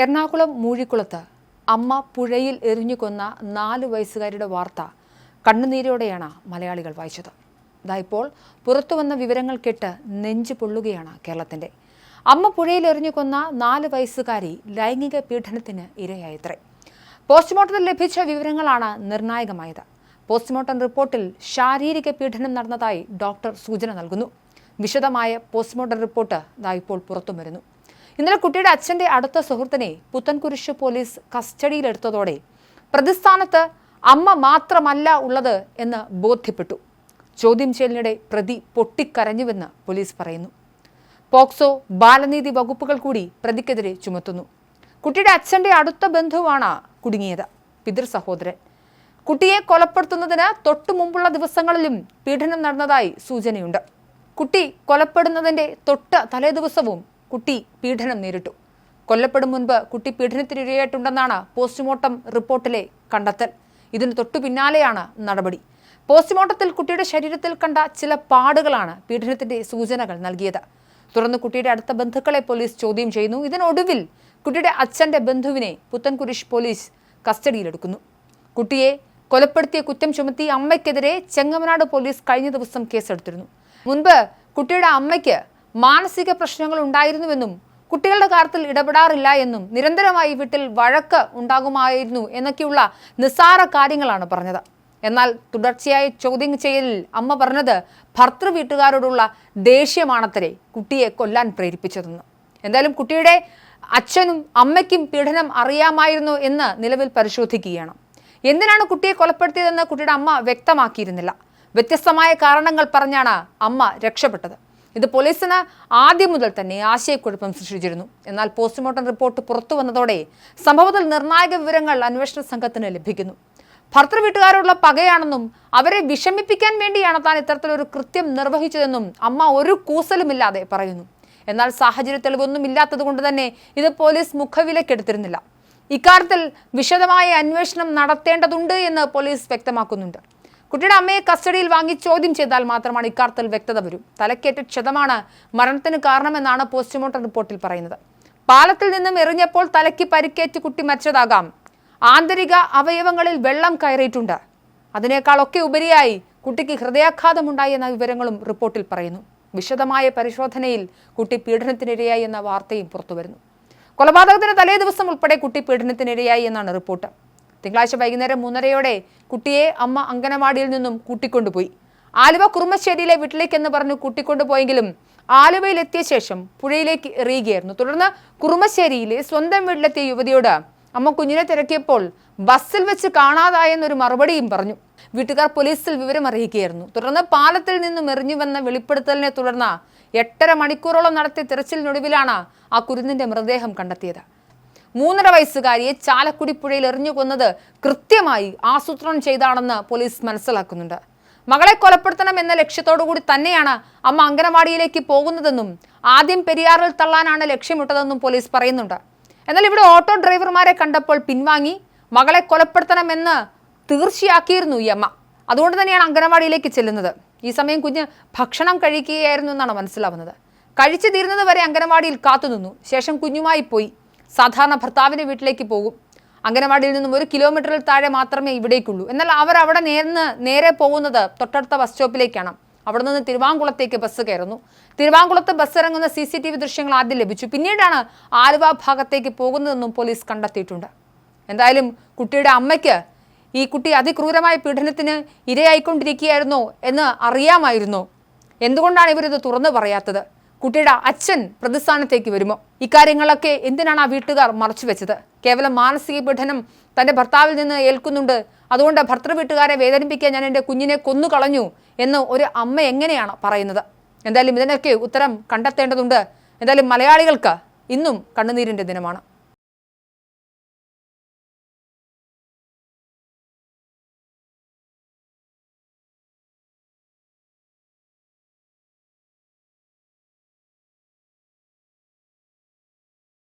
എറണാകുളം മൂഴിക്കുളത്ത് അമ്മ പുഴയിൽ എറിഞ്ഞുകൊന്ന 4 വയസ്സുകാരിയുടെ വാർത്ത കണ്ണുനീരോടെയാണ് മലയാളികൾ വായിച്ചത്. ഇപ്പോൾ പുറത്തുവന്ന വിവരങ്ങൾ കേട്ട് നെഞ്ചു പൊള്ളുകയാണ് കേരളത്തിന്റെ. അമ്മ പുഴയിൽ എറിഞ്ഞുകൊന്ന 4 വയസ്സുകാരി ലൈംഗിക പീഡനത്തിന് ഇരയായത്രേ. പോസ്റ്റ്മോർട്ടത്തിൽ ലഭിച്ച വിവരങ്ങളാണ് നിർണായകമായത്. പോസ്റ്റ്മോർട്ടം റിപ്പോർട്ടിൽ ശാരീരിക പീഡനം നടന്നതായി ഡോക്ടർ സൂചന നൽകുന്നു. വിശദമായ പോസ്റ്റ്മോർട്ടം റിപ്പോർട്ട് ഇപ്പോൾ പുറത്തും വരുന്നു. ഇന്നലെ കുട്ടിയുടെ അച്ഛന്റെ അടുത്ത സുഹൃത്തിനെ പുത്തൻകുരിശ് പോലീസ് കസ്റ്റഡിയിലെടുത്തതോടെ പ്രതിസ്ഥാനത്ത് അമ്മ മാത്രമല്ല ഉള്ളത് എന്ന് ബോധ്യപ്പെട്ടു. ചോദ്യം ചെയ്യലിനിടെ പ്രതി പൊട്ടിക്കരഞ്ഞുവെന്ന് പോലീസ് പറയുന്നു. പോക്സോ, ബാലനീതി വകുപ്പുകൾ കൂടി പ്രതിക്കെതിരെ ചുമത്തുന്നു. കുട്ടിയുടെ അച്ഛന്റെ അടുത്ത ബന്ധുവാണ് കുടുങ്ങിയത്, പിതൃ സഹോദരൻ. കുട്ടിയെ കൊലപ്പെടുത്തുന്നതിന് തൊട്ടു മുമ്പുള്ള ദിവസങ്ങളിലും പീഡനം നടന്നതായി സൂചനയുണ്ട്. കുട്ടി കൊലപ്പെടുന്നതിന്റെ തൊട്ട് തലേ ദിവസവും കുട്ടി പീഡനം നേരിട്ടു. കൊല്ലപ്പെടും മുൻപ് കുട്ടി പീഡനത്തിനിരയായിട്ടുണ്ടെന്നാണ് പോസ്റ്റ്മോർട്ടം റിപ്പോർട്ടിലെ കണ്ടെത്തൽ. ഇതിന് തൊട്ടു പിന്നാലെയാണ് നടപടി. പോസ്റ്റ്മോർട്ടത്തിൽ കുട്ടിയുടെ ശരീരത്തിൽ കണ്ട ചില പാടുകളാണ് പീഡനത്തിന്റെ സൂചനകൾ നൽകിയത്. തുടർന്ന് കുട്ടിയുടെ അടുത്ത ബന്ധുക്കളെ പോലീസ് ചോദ്യം ചെയ്യുന്നു. ഇതിനൊടുവിൽ കുട്ടിയുടെ അച്ഛന്റെ ബന്ധുവിനെ പുത്തൻകുരിശ് പോലീസ് കസ്റ്റഡിയിലെടുക്കുന്നു. കുട്ടിയെ കൊലപ്പെടുത്തിയ കുറ്റം ചുമത്തി അമ്മയ്ക്കെതിരെ ചെങ്ങമനാട് പോലീസ് കഴിഞ്ഞ ദിവസം കേസെടുത്തിരുന്നു. മുൻപ് കുട്ടിയുടെ അമ്മയ്ക്ക് മാനസിക പ്രശ്നങ്ങൾ ഉണ്ടായിരുന്നുവെന്നും കുട്ടികളുടെ കാര്യത്തിൽ ഇടപെടാറില്ല എന്നും നിരന്തരമായി വീട്ടിൽ വഴക്ക് ഉണ്ടാകുമായിരുന്നു എന്നൊക്കെയുള്ള നിസ്സാര കാര്യങ്ങളാണ് പറഞ്ഞത്. എന്നാൽ തുടർച്ചയായ ചോദ്യം ചെയ്യലിൽ അമ്മ പറഞ്ഞത് ഭർത്തൃ വീട്ടുകാരോടുള്ള ദേഷ്യമാണത്രേ കുട്ടിയെ കൊല്ലാൻ പ്രേരിപ്പിച്ചതെന്ന്. എന്തായാലും കുട്ടിയുടെ അച്ഛനും അമ്മയ്ക്കും പീഡനം അറിയാമായിരുന്നു എന്ന് നിലവിൽ പരിശോധിക്കുകയാണ്. എന്തിനാണ് കുട്ടിയെ കൊലപ്പെടുത്തിയതെന്ന് കുട്ടിയുടെ അമ്മ വ്യക്തമാക്കിയിരുന്നില്ല. വ്യത്യസ്തമായ കാരണങ്ങൾ പറഞ്ഞാണ് അമ്മ രക്ഷപ്പെട്ടത്. ഇത് പോലീസിന് ആദ്യം മുതൽ തന്നെ ആശയക്കുഴപ്പം സൃഷ്ടിച്ചിരുന്നു. എന്നാൽ പോസ്റ്റ്മോർട്ടം റിപ്പോർട്ട് പുറത്തു വന്നതോടെ സംഭവത്തിൽ നിർണായക വിവരങ്ങൾ അന്വേഷണ സംഘത്തിന് ലഭിക്കുന്നു. ഭർത്തൃ വീട്ടുകാരോടുള്ള പകയാണെന്നും അവരെ വിഷമിപ്പിക്കാൻ വേണ്ടിയാണ് താൻ ഇത്തരത്തിലൊരു കൃത്യം നിർവഹിച്ചതെന്നും അമ്മ ഒരു കൂസലുമില്ലാതെ പറയുന്നു. എന്നാൽ സാഹചര്യ തെളിവൊന്നും ഇല്ലാത്തത് കൊണ്ട് തന്നെ ഇത് പോലീസ് മുഖവിലക്കെടുത്തിരുന്നില്ല. ഇക്കാര്യത്തിൽ വിശദമായ അന്വേഷണം നടത്തേണ്ടതുണ്ട് എന്ന് പോലീസ് വ്യക്തമാക്കുന്നുണ്ട്. കുട്ടിയുടെ അമ്മയെ കസ്റ്റഡിയിൽ വാങ്ങി ചോദ്യം ചെയ്താൽ മാത്രമാണ് ഇക്കാര്യത്തിൽ വ്യക്തത വരും. തലക്കേറ്റ ക്ഷതമാണ് മരണത്തിന് കാരണമെന്നാണ് പോസ്റ്റ്മോർട്ടം റിപ്പോർട്ടിൽ പറയുന്നത്. പാലത്തിൽ നിന്നും എറിഞ്ഞപ്പോൾ തലയ്ക്ക് പരിക്കേറ്റ് കുട്ടി മരിച്ചതാകാം. ആന്തരിക അവയവങ്ങളിൽ വെള്ളം കയറിയിട്ടുണ്ട്. അതിനേക്കാളൊക്കെ ഉപരിയായി കുട്ടിക്ക് ഹൃദയാഘാതമുണ്ടായി എന്ന വിവരങ്ങളും റിപ്പോർട്ടിൽ പറയുന്നു. വിശദമായ പരിശോധനയിൽ കുട്ടി പീഡനത്തിനിരയായി എന്ന വാർത്തയും പുറത്തുവരുന്നു. കൊലപാതകത്തിന് തലേ ദിവസം ഉൾപ്പെടെ കുട്ടി പീഡനത്തിനിരയായി എന്നാണ് റിപ്പോർട്ട്. തിങ്കളാഴ്ച വൈകുന്നേരം 3:30 കുട്ടിയെ അമ്മ അംഗനവാടിയിൽ നിന്നും കൂട്ടിക്കൊണ്ടുപോയി. ആലുവ കുറുമശ്ശേരിയിലെ വീട്ടിലേക്കെന്ന് പറഞ്ഞു കൂട്ടിക്കൊണ്ടുപോയെങ്കിലും ആലുവയിലെത്തിയ ശേഷം പുഴയിലേക്ക് എറിയുകയായിരുന്നു. തുടർന്ന് കുറുമശ്ശേരിയിലെ സ്വന്തം വീട്ടിലെത്തിയ യുവതിയോട് അമ്മ കുഞ്ഞിനെ തിരക്കിയപ്പോൾ ബസ്സിൽ വെച്ച് കാണാതായെന്നൊരു മറുപടിയും പറഞ്ഞു. വീട്ടുകാർ പോലീസിൽ വിവരം അറിയിക്കുകയായിരുന്നു. തുടർന്ന് പാലത്തിൽ നിന്നും എറിഞ്ഞുവെന്ന വെളിപ്പെടുത്തലിനെ തുടർന്ന് 8.5 മണിക്കൂറോളം നടത്തിയ തിരച്ചിലിനൊടുവിലാണ് ആ കുരുന്നിന്റെ മൃതദേഹം കണ്ടെത്തിയത്. 3.5 വയസ്സുകാരിയെ ചാലക്കുടി പുഴയിൽ എറിഞ്ഞു കൊന്നത് കൃത്യമായി ആസൂത്രണം ചെയ്താണെന്ന് പോലീസ് മനസ്സിലാക്കുന്നുണ്ട്. മകളെ കൊലപ്പെടുത്തണം എന്ന ലക്ഷ്യത്തോടു കൂടി തന്നെയാണ് അമ്മ അംഗനവാടിയിലേക്ക് പോകുന്നതെന്നും ആദ്യം പെരിയാറിൽ തള്ളാനാണ് ലക്ഷ്യമിട്ടതെന്നും പോലീസ് പറയുന്നുണ്ട്. എന്നാൽ ഇവിടെ ഓട്ടോ ഡ്രൈവർമാരെ കണ്ടപ്പോൾ പിൻവാങ്ങി മകളെ കൊലപ്പെടുത്തണമെന്ന് തീർച്ചയാക്കിയിരുന്നു ഈ അമ്മ. അതുകൊണ്ട് തന്നെയാണ് അംഗനവാടിയിലേക്ക് ചെല്ലുന്നത്. ഈ സമയം കുഞ്ഞ് ഭക്ഷണം കഴിക്കുകയായിരുന്നു എന്നാണ് മനസ്സിലാവുന്നത്. കഴിച്ചു തീരുന്നത് വരെ അംഗനവാടിയിൽ കാത്തുനിന്നു. ശേഷം കുഞ്ഞുമായി പോയി. സാധാരണ ഭർത്താവിൻ്റെ വീട്ടിലേക്ക് പോകും. അംഗനവാടിയിൽ നിന്നും 1 കിലോമീറ്ററിൽ താഴെ മാത്രമേ ഇവിടേക്കുള്ളൂ. എന്നാൽ അവർ അവിടെ നേരെ പോകുന്നത് തൊട്ടടുത്ത ബസ് സ്റ്റോപ്പിലേക്കാണ്. അവിടെ നിന്ന് തിരുവാങ്കുളത്തേക്ക് ബസ് കയറുന്നു. തിരുവാങ്കുളത്ത് ബസ് ഇറങ്ങുന്ന CCTV ദൃശ്യങ്ങൾ ആദ്യം ലഭിച്ചു. പിന്നീടാണ് ആലുവ ഭാഗത്തേക്ക് പോകുന്നതെന്നും പോലീസ് കണ്ടെത്തിയിട്ടുണ്ട്. എന്തായാലും കുട്ടിയുടെ അമ്മയ്ക്ക് ഈ കുട്ടി അതിക്രൂരമായ പീഡനത്തിന് ഇരയായിക്കൊണ്ടിരിക്കുകയായിരുന്നോ എന്ന് അറിയാമായിരുന്നോ? എന്തുകൊണ്ടാണ് ഇവരിത് തുറന്നു പറയാത്തത്? കുട്ടിയുടെ അച്ഛൻ പ്രതിസ്ഥാനത്തേക്ക് വരുമോ? ഇക്കാര്യങ്ങളൊക്കെ എന്തിനാണ് ആ വീട്ടുകാർ മറച്ചുവെച്ചത്? കേവലം മാനസിക പീഡനം തൻ്റെ ഭർത്താവിൽ നിന്ന് ഏൽക്കുന്നുണ്ട്, അതുകൊണ്ട് ഭർത്തൃ വീട്ടുകാരെ വേദനിപ്പിക്കാൻ ഞാൻ എൻ്റെ കുഞ്ഞിനെ കൊന്നുകളഞ്ഞു എന്ന് ഒരു അമ്മ എങ്ങനെയാണ് പറയുന്നത്? എന്തായാലും ഇതിനൊക്കെ ഉത്തരം കണ്ടെത്തേണ്ടതുണ്ട്. എന്തായാലും മലയാളികൾക്ക് ഇന്നും കണ്ണുനീരിൻ്റെ ദിനമാണ്.